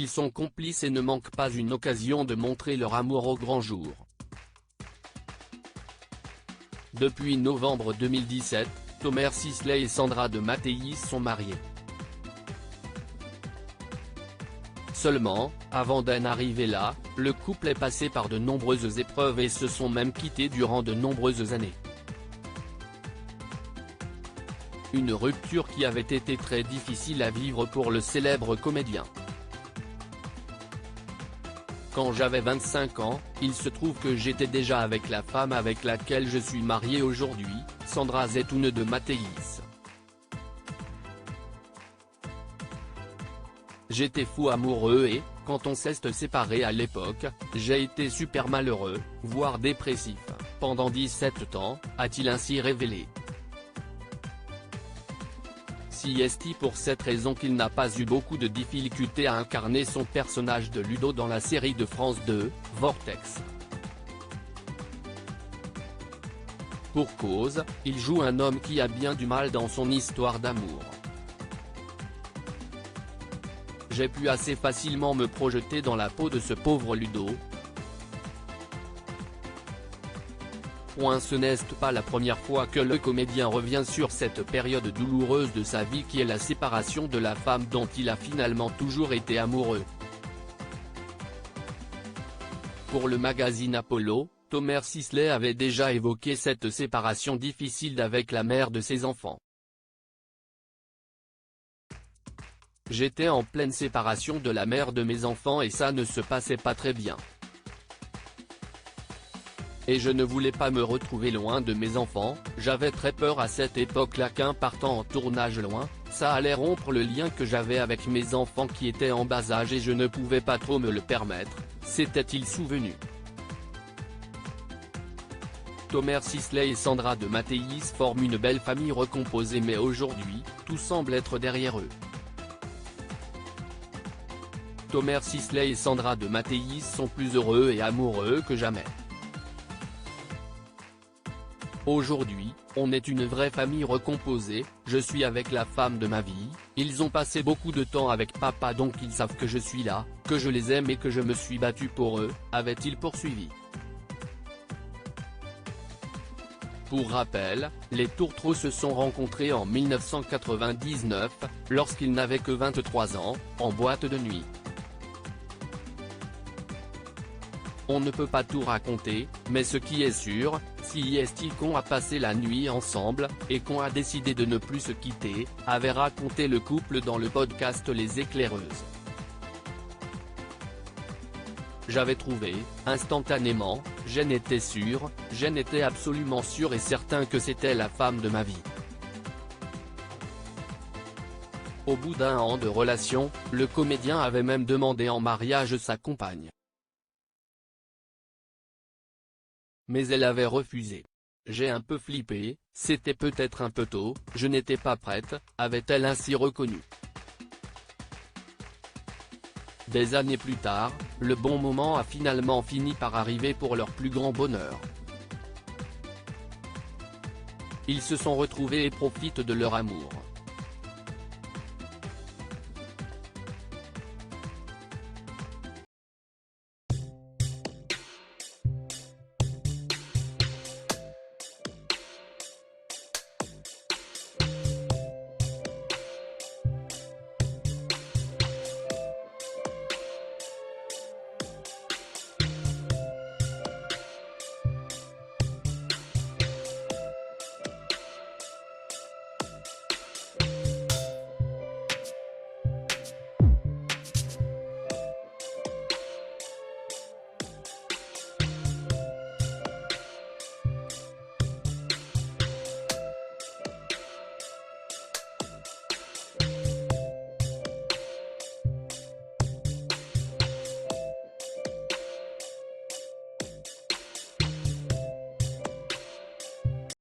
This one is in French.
ils sont complices et ne manquent pas une occasion de montrer leur amour au grand jour. Depuis novembre 2017, Thomas Sisley et Sandra de Mattéis sont mariés. Seulement, avant d'en arriver là, le couple est passé par de nombreuses épreuves et se sont même quittés durant de nombreuses années. Une rupture qui avait été très difficile à vivre pour le célèbre comédien. Quand j'avais 25 ans, il se trouve que j'étais déjà avec la femme avec laquelle je suis marié aujourd'hui, Sandra Zetoun de Mattéis. J'étais fou amoureux et, quand on s'est séparé à l'époque, j'ai été super malheureux, voire dépressif, pendant 17 ans, a-t-il ainsi révélé. C'est pour cette raison qu'il n'a pas eu beaucoup de difficultés à incarner son personnage de Ludo dans la série de France 2, Vortex. Pour cause, il joue un homme qui a bien du mal dans son histoire d'amour. J'ai pu assez facilement me projeter dans la peau de ce pauvre Ludo. Ce n'est pas la première fois que le comédien revient sur cette période douloureuse de sa vie qui est la séparation de la femme dont il a finalement toujours été amoureux. Pour le magazine Apollo, Thomas Sisley avait déjà évoqué cette séparation difficile avec la mère de ses enfants. J'étais en pleine séparation de la mère de mes enfants et ça ne se passait pas très bien. Et je ne voulais pas me retrouver loin de mes enfants, j'avais très peur à cette époque-là qu'un partant en tournage loin, ça allait rompre le lien que j'avais avec mes enfants qui étaient en bas âge et je ne pouvais pas trop me le permettre, s'était-il souvenu. Thomas Sisley et Sandra de Mattéis forment une belle famille recomposée mais aujourd'hui, tout semble être derrière eux. Thomas Sisley et Sandra de Mattéis sont plus heureux et amoureux que jamais. Aujourd'hui, on est une vraie famille recomposée, je suis avec la femme de ma vie, ils ont passé beaucoup de temps avec papa donc ils savent que je suis là, que je les aime et que je me suis battu pour eux, avait-il poursuivi. Pour rappel, les Tourtereaux se sont rencontrés en 1999, lorsqu'ils n'avaient que 23 ans, en boîte de nuit. On ne peut pas tout raconter, mais ce qui est sûr, c'est qu'on a passé la nuit ensemble, et qu'on a décidé de ne plus se quitter, avait raconté le couple dans le podcast Les Éclaireuses. J'avais trouvé, instantanément, j'en étais absolument sûr et certain que c'était la femme de ma vie. Au bout d'un an de relation, le comédien avait même demandé en mariage sa compagne. Mais elle avait refusé. J'ai un peu flippé, c'était peut-être un peu tôt, je n'étais pas prête, avait-elle ainsi reconnu. Des années plus tard, le bon moment a finalement fini par arriver pour leur plus grand bonheur. Ils se sont retrouvés et profitent de leur amour.